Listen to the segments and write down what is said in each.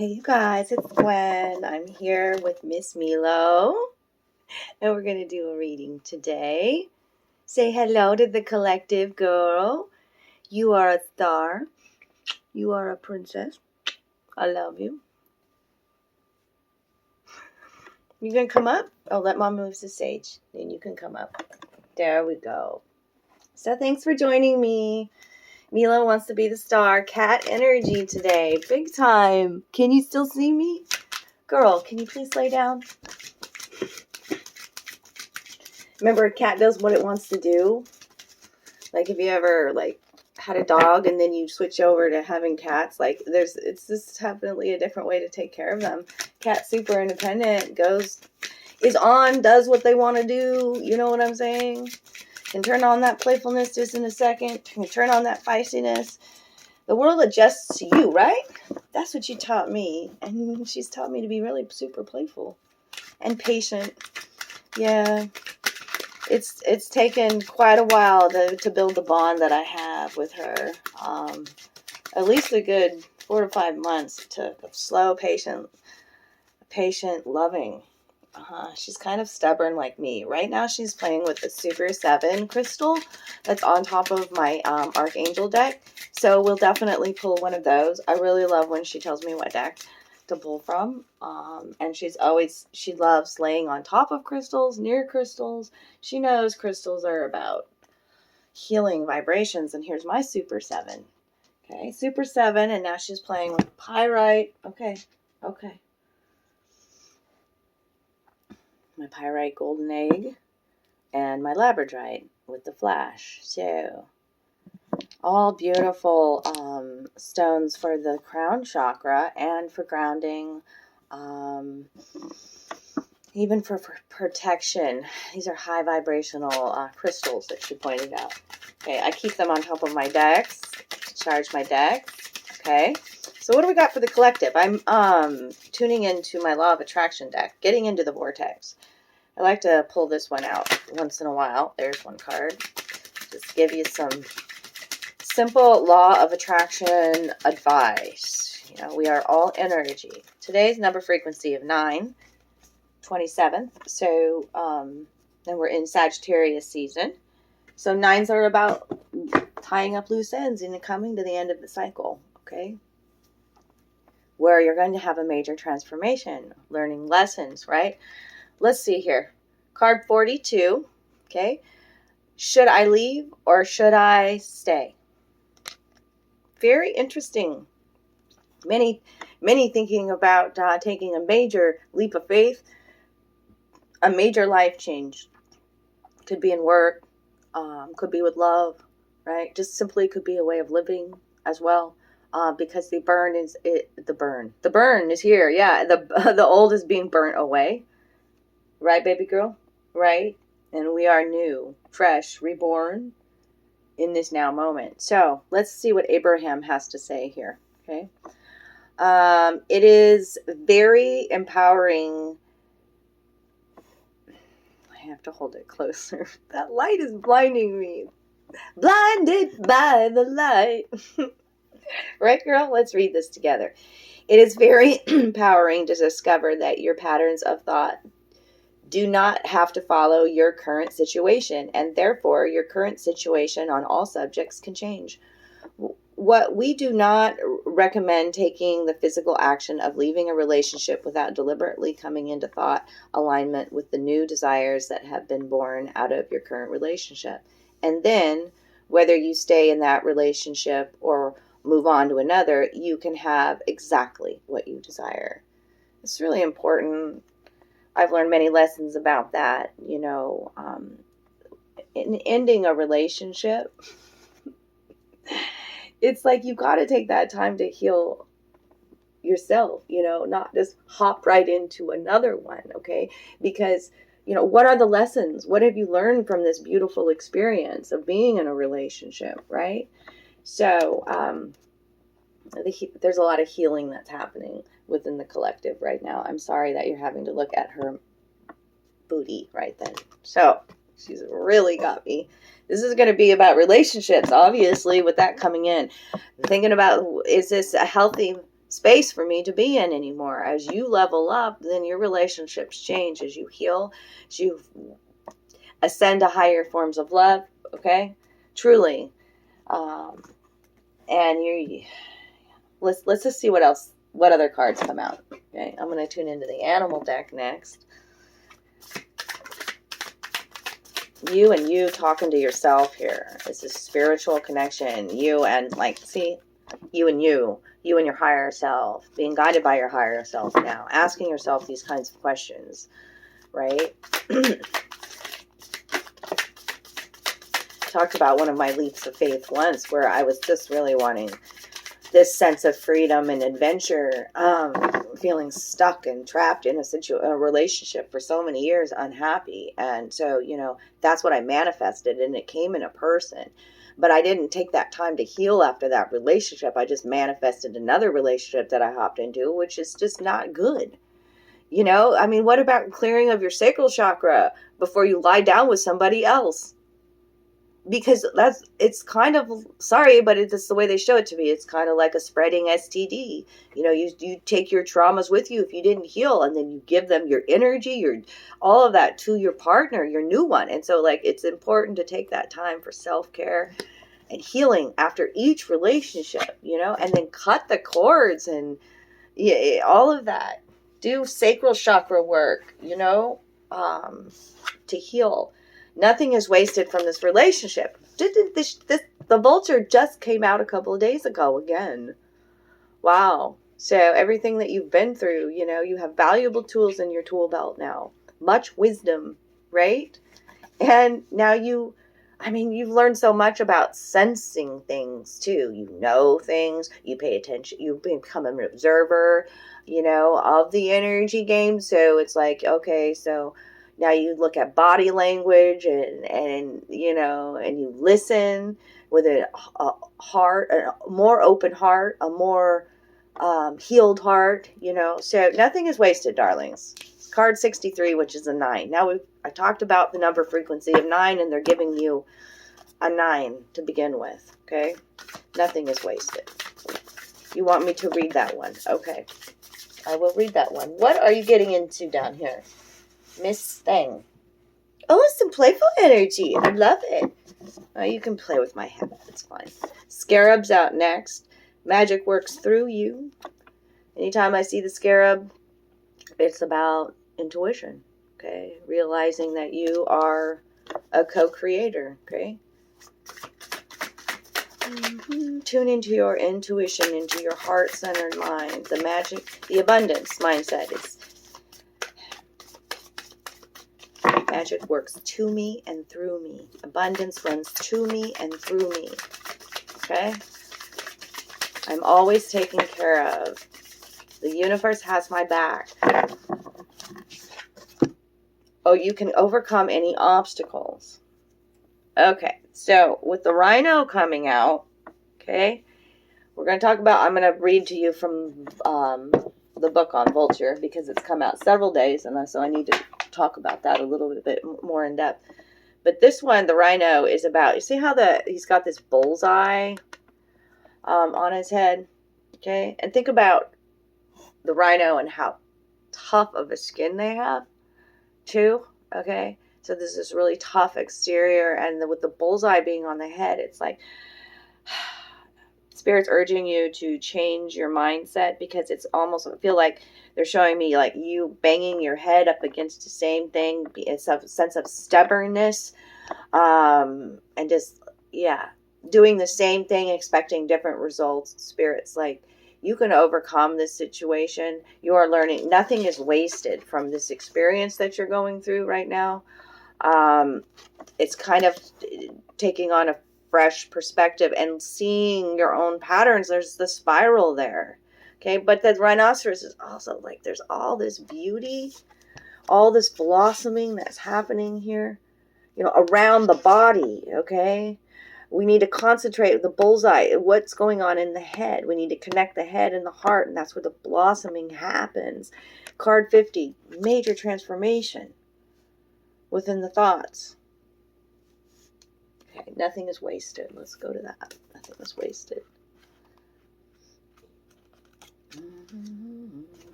Hey you guys, it's Gwen. I'm here with Miss Milo, and we're going to do a reading today. Say hello to the collective, girl. You are a star. You are a princess. I love you. You can come up? Oh, let Mom move the stage. Then you can come up. There we go. So thanks for joining me. Milo wants to be the star. Cat energy today. Big time. Can you still see me? Girl, can you please lay down? Remember, a cat does what it wants to do. Like, if you ever, had a dog and then you switch over to having cats, it's just definitely a different way to take care of them. Cat's super independent, does what they want to do. You know what I'm saying? Can turn on that playfulness just in a second. Can turn on that feistiness. The world adjusts to you, right? That's what you taught me. And she's taught me to be really super playful and patient. Yeah. It's taken quite a while to build the bond that I have with her. At least a good 4 to 5 months. It took slow, patient, loving. She's kind of stubborn like me. Right now she's playing with the Super 7 crystal that's on top of my Archangel deck. So we'll definitely pull one of those. I really love when she tells me what deck to pull from. And she loves laying on top of crystals, near crystals. She knows crystals are about healing vibrations. And here's my Super 7. Okay, Super 7, and now she's playing with pyrite. Okay. My pyrite golden egg and my labradorite with the flash. So all beautiful stones for the crown chakra and for grounding, even for protection. These are high vibrational crystals that she pointed out. Okay, I keep them on top of my decks to charge my decks. Okay, so what do we got for the collective? I'm tuning into my Law of Attraction deck, getting into the Vortex. I like to pull this one out once in a while. There's one card. Just give you some simple Law of Attraction advice. You know, we are all energy. Today's number frequency of 9, 27th. So, and we're in Sagittarius season. So 9s are about tying up loose ends and coming to the end of the cycle. Okay, where you're going to have a major transformation, learning lessons, right? Let's see here. Card 42. Okay, should I leave or should I stay? Very interesting. Many thinking about taking a major leap of faith, a major life change. Could be in work, could be with love, right? Just simply could be a way of living as well. Because the burn is here. Yeah, the old is being burnt away, right, baby girl? Right, and we are new, fresh, reborn in this now moment. So let's see what Abraham has to say here. Okay, it is very empowering. I have to hold it closer. That light is blinding me. Blinded by the light. Right, girl? Let's read this together. It is very empowering to discover that your patterns of thought do not have to follow your current situation, and therefore your current situation on all subjects can change. What we do not recommend taking the physical action of leaving a relationship without deliberately coming into thought alignment with the new desires that have been born out of your current relationship. And then, whether you stay in that relationship or move on to another, you can have exactly what you desire. It's really important. I've learned many lessons about that, in ending a relationship. It's like you've got to take that time to heal yourself, not just hop right into another one, okay? Because, what are the lessons? What have you learned from this beautiful experience of being in a relationship, right? So there's a lot of healing that's happening within the collective right now. I'm sorry that you're having to look at her booty right then. So she's really got me. This is going to be about relationships, obviously, with that coming in. Thinking about, is this a healthy space for me to be in anymore. As you level up, then your relationships change. As you heal, as you ascend to higher forms of love, okay? Truly. And let's just see what other cards come out. Okay, I'm going to tune into the animal deck next. You and you talking to yourself here. This is spiritual connection. You and you and your higher self, being guided by your higher self now, asking yourself these kinds of questions, right? Talked about one of my leaps of faith once where I was just really wanting this sense of freedom and adventure, feeling stuck and trapped in a relationship for so many years, unhappy. And so, that's what I manifested, and it came in a person. But I didn't take that time to heal after that relationship. I just manifested another relationship that I hopped into, which is just not good. What about clearing of your sacral chakra before you lie down with somebody else? Because it's kind of, sorry, but it's the way they show it to me. It's kind of like a spreading STD. You take your traumas with you if you didn't heal, and then you give them your energy, all of that to your partner, your new one. And so it's important to take that time for self-care and healing after each relationship, and then cut the cords and all of that. Do sacral chakra work, to heal. Nothing is wasted from this relationship. The vulture just came out a couple of days ago again. Wow. So everything that you've been through, you have valuable tools in your tool belt now. Much wisdom, right? And now you've learned so much about sensing things too. You know things, you pay attention, you become an observer, of the energy game. So it's like, okay, so now you look at body language and you listen with a heart, a more open heart, a more healed heart, So nothing is wasted, darlings. Card 63, which is a 9. Now I talked about the number frequency of 9, and they're giving you a 9 to begin with, okay? Nothing is wasted. You want me to read that one? Okay. I will read that one. What are you getting into down here? Miss Thing. Oh, some playful energy. I love it. Oh, you can play with my head. It's fine. Scarab's out next. Magic works through you. Anytime I see the scarab, it's about intuition. Okay? Realizing that you are a co-creator. Okay? Tune into your intuition, into your heart-centered mind. The magic, the abundance mindset is magic works to me and through me. Abundance runs to me and through me. Okay? I'm always taken care of. The universe has my back. Oh, you can overcome any obstacles. Okay, so with the rhino coming out, okay, we're going to talk about, I'm going to read to you from the book on Vulture because it's come out several days, and so I need to talk about that a little bit more in depth. But this one, the rhino, is about, you see how he's got this bullseye on his head, okay? And think about the rhino and how tough of a skin they have, too, okay? So there's this really tough exterior, and with the bullseye being on the head, it's like Spirit's urging you to change your mindset, because it's almost, I feel like they're showing me like you banging your head up against the same thing. It's a sense of stubbornness, and just, doing the same thing, expecting different results. Spirit's like, you can overcome this situation. You are learning. Nothing is wasted from this experience that you're going through right now. It's kind of taking on a fresh perspective and seeing your own patterns. There's the spiral there. Okay. But the rhinoceros is also like, there's all this beauty, all this blossoming that's happening here, around the body. Okay. We need to concentrate the bullseye, what's going on in the head. We need to connect the head and the heart, and that's where the blossoming happens. Card 50, major transformation within the thoughts. Okay, nothing is wasted. Let's go to that. Nothing is wasted.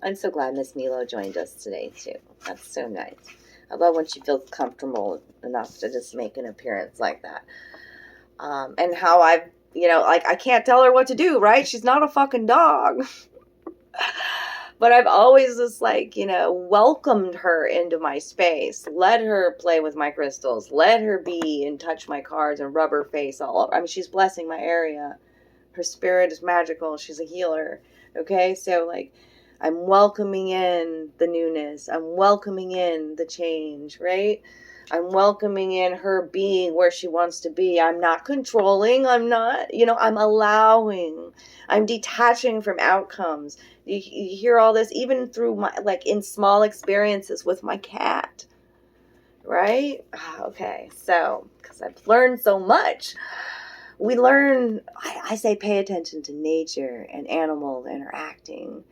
I'm so glad Miss Milo joined us today, too. That's so nice. I love when she feels comfortable enough to just make an appearance like that. And how I've, like, I can't tell her what to do, right? She's not a fucking dog. But I've always just, like, welcomed her into my space. Let her play with my crystals. Let her be and touch my cards and rub her face all over. I mean, she's blessing my area. Her spirit is magical. She's a healer. Okay? So, like, I'm welcoming in the newness. I'm welcoming in the change, right? I'm welcoming in her being where she wants to be. I'm not controlling. I'm not, I'm allowing. I'm detaching from outcomes. You hear all this even through my, like, in small experiences with my cat, right? Okay, so, because I've learned so much. We learn, I say pay attention to nature and animals interacting.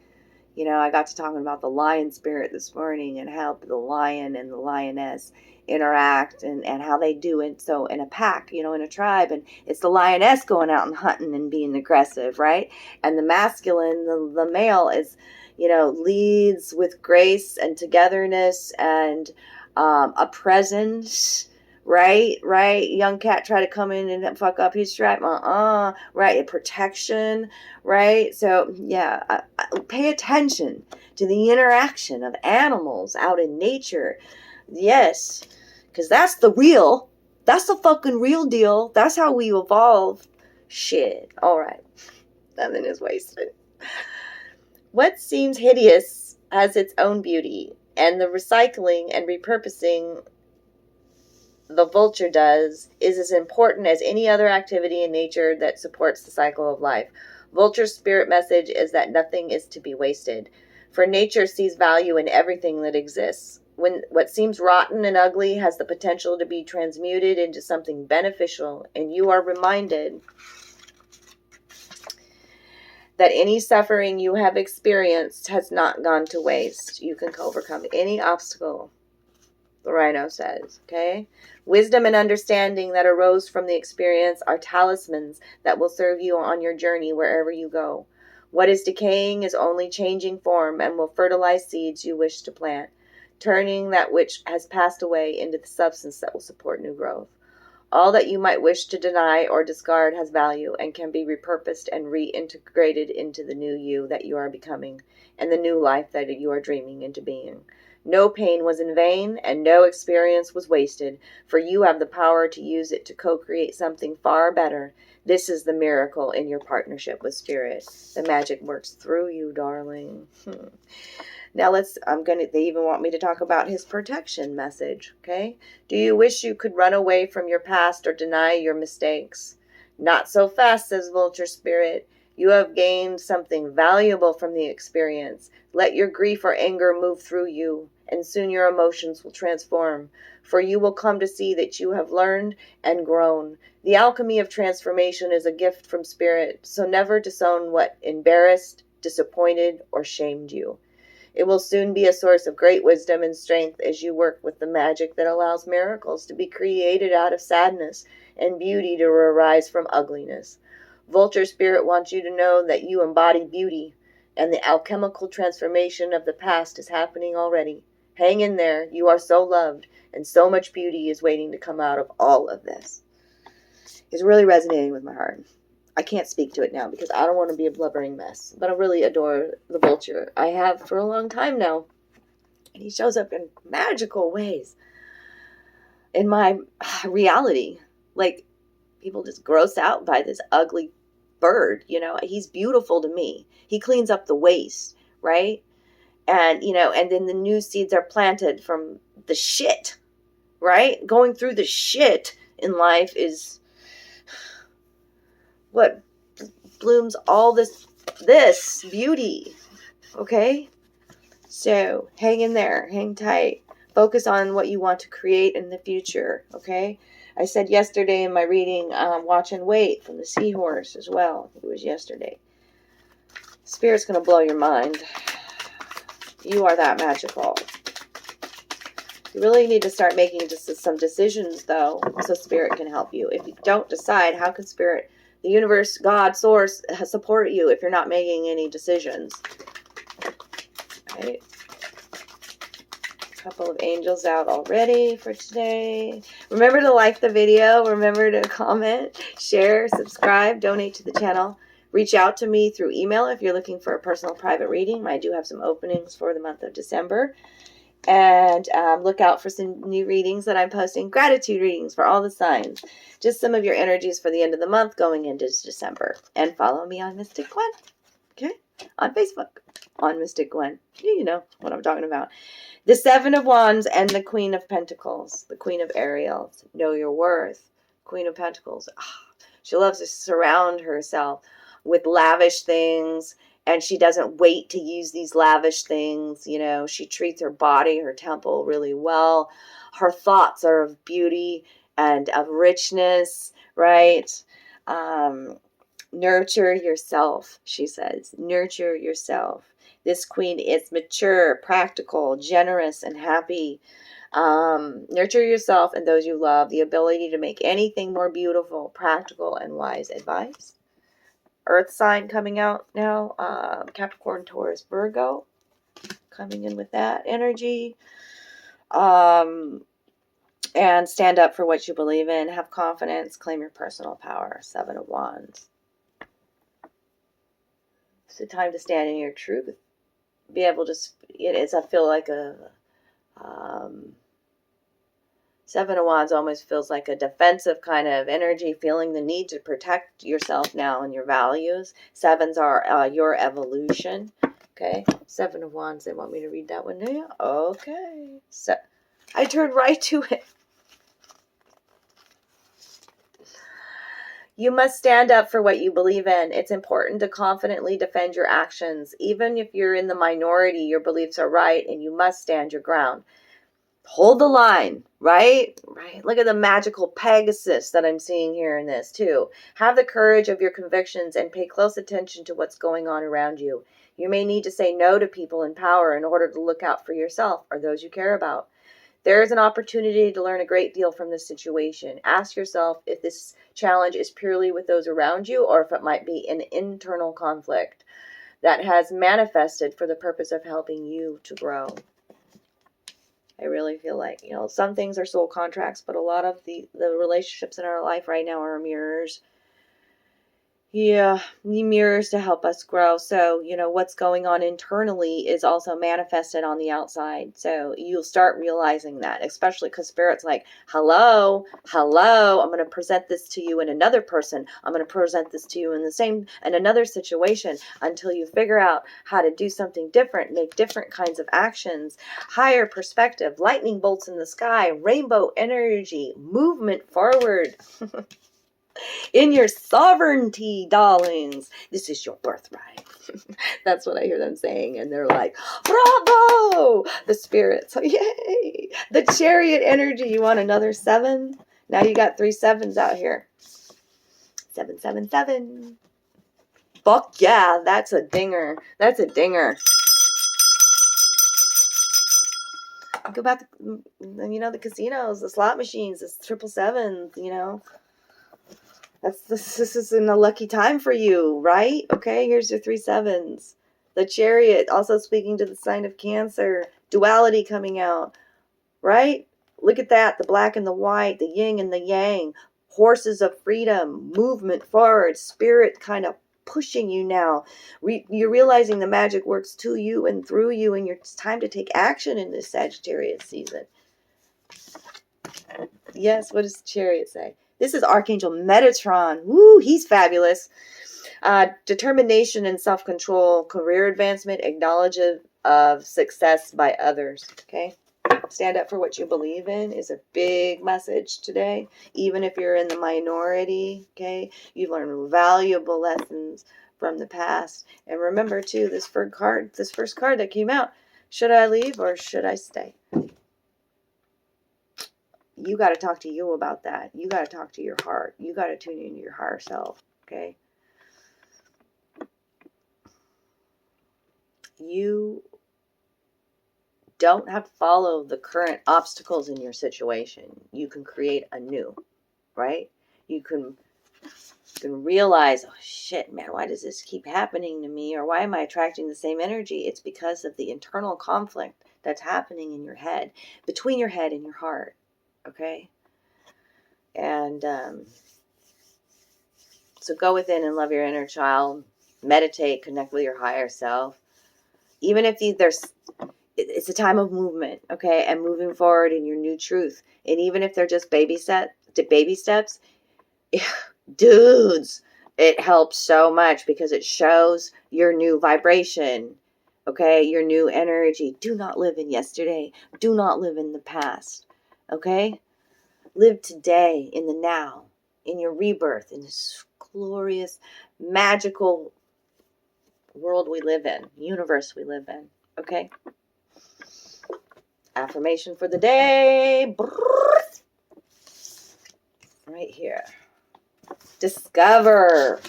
I got to talking about the lion spirit this morning and how the lion and the lioness interact and how they do it. So in a pack, in a tribe, and it's the lioness going out and hunting and being aggressive, right? And the masculine, the male is, leads with grace and togetherness and a presence. Right. Young cat try to come in and fuck up his tribe. Right. Protection. Right. So, yeah, pay attention to the interaction of animals out in nature. Yes, because that's the fucking real deal. That's how we evolve. Shit. All right. Nothing is wasted. What seems hideous has its own beauty, and the recycling and repurposing the vulture does is as important as any other activity in nature that supports the cycle of life. Vulture's spirit message is that nothing is to be wasted, for nature sees value in everything that exists. When what seems rotten and ugly has the potential to be transmuted into something beneficial, and you are reminded that any suffering you have experienced has not gone to waste. You can overcome any obstacle, the rhino says, okay? Wisdom and understanding that arose from the experience are talismans that will serve you on your journey wherever you go. What is decaying is only changing form and will fertilize seeds you wish to plant, turning that which has passed away into the substance that will support new growth. All that you might wish to deny or discard has value and can be repurposed and reintegrated into the new you that you are becoming and the new life that you are dreaming into being. No pain was in vain, and no experience was wasted, for you have the power to use it to co-create something far better. This is the miracle in your partnership with Spirit. The magic works through you, darling. Now they even want me to talk about his protection message, okay? Do you wish you could run away from your past or deny your mistakes? Not so fast, says Vulture Spirit. You have gained something valuable from the experience. Let your grief or anger move through you, and soon your emotions will transform, for you will come to see that you have learned and grown. The alchemy of transformation is a gift from Spirit, so never disown what embarrassed, disappointed, or shamed you. It will soon be a source of great wisdom and strength as you work with the magic that allows miracles to be created out of sadness and beauty to arise from ugliness. Vulture Spirit wants you to know that you embody beauty, and the alchemical transformation of the past is happening already. Hang in there. You are so loved, and so much beauty is waiting to come out of all of this. It's really resonating with my heart. I can't speak to it now because I don't want to be a blubbering mess, but I really adore the vulture. I have for a long time now, and he shows up in magical ways in my reality. Like, people just gross out by this ugly bird, he's beautiful to me. He cleans up the waste, right? And, and then the new seeds are planted from the shit, right? Going through the shit in life is what blooms all this beauty, okay? So hang in there, hang tight, focus on what you want to create in the future, okay? I said yesterday in my reading, watch and wait from the seahorse as well. It was yesterday. Spirit's going to blow your mind. You are that magical. You really need to start making some decisions, though, so Spirit can help you. If you don't decide, how can Spirit The universe, God, source support you if you're not making any decisions. Right? Couple of angels out already for today. Remember to like the video. Remember to comment, share, subscribe, donate to the channel. Reach out to me through email if you're looking for a personal private reading. I do have some openings for the month of December. And look out for some new readings that I'm posting. Gratitude readings for all the signs. Just some of your energies for the end of the month going into December. And follow me on Mystic Gwyn. Okay? On Facebook. On Mystic Gwyn. You know what I'm talking about. The Seven of Wands and the Queen of Pentacles. The Queen of Ariels. Know your worth. Queen of Pentacles. She loves to surround herself with lavish things. And she doesn't wait to use these lavish things. You know, she treats her body, her temple really well. Her thoughts are of beauty and of richness, right? Nurture yourself, she says. Nurture yourself. This queen is mature, practical, generous, and happy. Nurture yourself and those you love. The ability to make anything more beautiful, practical, and wise advice. Earth sign coming out now. Capricorn, Taurus, Virgo. Coming in with that energy. And stand up for what you believe in. Have confidence. Claim your personal power. Seven of Wands. It's the time to stand in your truth. Be able to, I feel like a, Seven of Wands almost feels like a defensive kind of energy, feeling the need to protect yourself now and your values. Sevens are your evolution. Okay. Seven of Wands. They want me to read that one, do you? Okay. So I turned right to it. You must stand up for what you believe in. It's important to confidently defend your actions. Even if you're in the minority, your beliefs are right and you must stand your ground. Hold the line, right? Right. Look at the magical Pegasus that I'm seeing here in this too. Have the courage of your convictions and pay close attention to what's going on around you. You may need to say no to people in power in order to look out for yourself or those you care about. There is an opportunity to learn a great deal from this situation. Ask yourself if this challenge is purely with those around you or if it might be an internal conflict that has manifested for the purpose of helping you to grow. I really feel like, some things are soul contracts, but a lot of the relationships in our life right now are mirrors. Yeah, mirrors to help us grow. So, what's going on internally is also manifested on the outside. So you'll start realizing that, especially because Spirit's like, hello, I'm going to present this to you in another person. I'm going to present this to you in another situation until you figure out how to do something different, make different kinds of actions, higher perspective, lightning bolts in the sky, rainbow energy, movement forward. In your sovereignty, darlings. This is your birthright. That's what I hear them saying. And they're like, bravo! The spirits. Yay! The chariot energy. You want another 7? Now you got 3 7s out here. 777. Fuck yeah. That's a dinger. That's a dinger. Think about the casinos, the slot machines, the 777s, This is in a lucky time for you, right? Okay, here's your 3 7s. The chariot, also speaking to the sign of Cancer. Duality coming out, right? Look at that, the black and the white, the yin and the yang. Horses of freedom, movement forward, spirit kind of pushing you now. You're realizing the magic works to you and through you, and it's time to take action in this Sagittarius season. Yes, what does the chariot say? This is Archangel Metatron. Woo, he's fabulous. Determination and self-control, career advancement, acknowledgement of success by others. Okay? Stand up for what you believe in is a big message today. Even if you're in the minority, okay? You've learned valuable lessons from the past. And remember, too, this first card that came out, should I leave or should I stay? You got to talk to you about that. You got to talk to your heart. You got to tune into your higher self, okay? You don't have to follow the current obstacles in your situation. You can create a new, right? You can You can realize, oh shit, man, why does this keep happening to me? Or why am I attracting the same energy? It's because of the internal conflict that's happening in your head, between your head and your heart. Okay? And so go within and love your inner child. Meditate, connect with your higher self. Even if it's a time of movement, okay, and moving forward in your new truth. And even if they're just baby steps, dudes, it helps so much because it shows your new vibration, okay, your new energy. Do not live in yesterday. Do not live in the past, okay? Live today, in the now, in your rebirth, in this glorious, magical world we live in, universe we live in, okay? Affirmation for the day. Right here. Discover.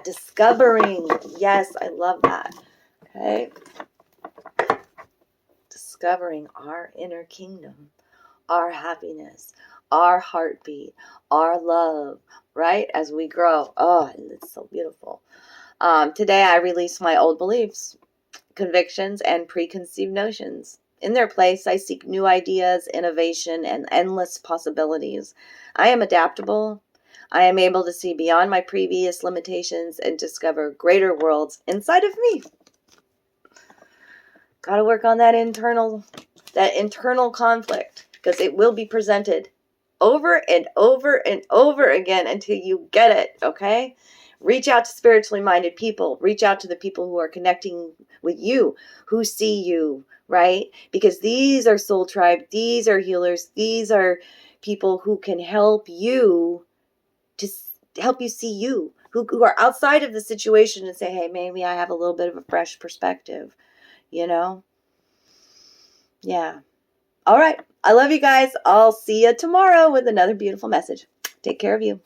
Discovering. Yes, I love that. Okay. Discovering our inner kingdom, our happiness, our heartbeat, our love, right? As we grow. Oh, it's so beautiful. Today I release my old beliefs, convictions, and preconceived notions. In their place, I seek new ideas, innovation, and endless possibilities. I am adaptable. I am able to see beyond my previous limitations and discover greater worlds inside of me. Got to work on that internal conflict, because it will be presented over and over and over again until you get it, okay? Reach out to spiritually minded people. Reach out to the people who are connecting with you, who see you, right? Because these are soul tribe. These are healers. These are people who can help you to help you see you, who are outside of the situation and say, hey, maybe I have a little bit of a fresh perspective, you know? Yeah. All right. I love you guys. I'll see you tomorrow with another beautiful message. Take care of you.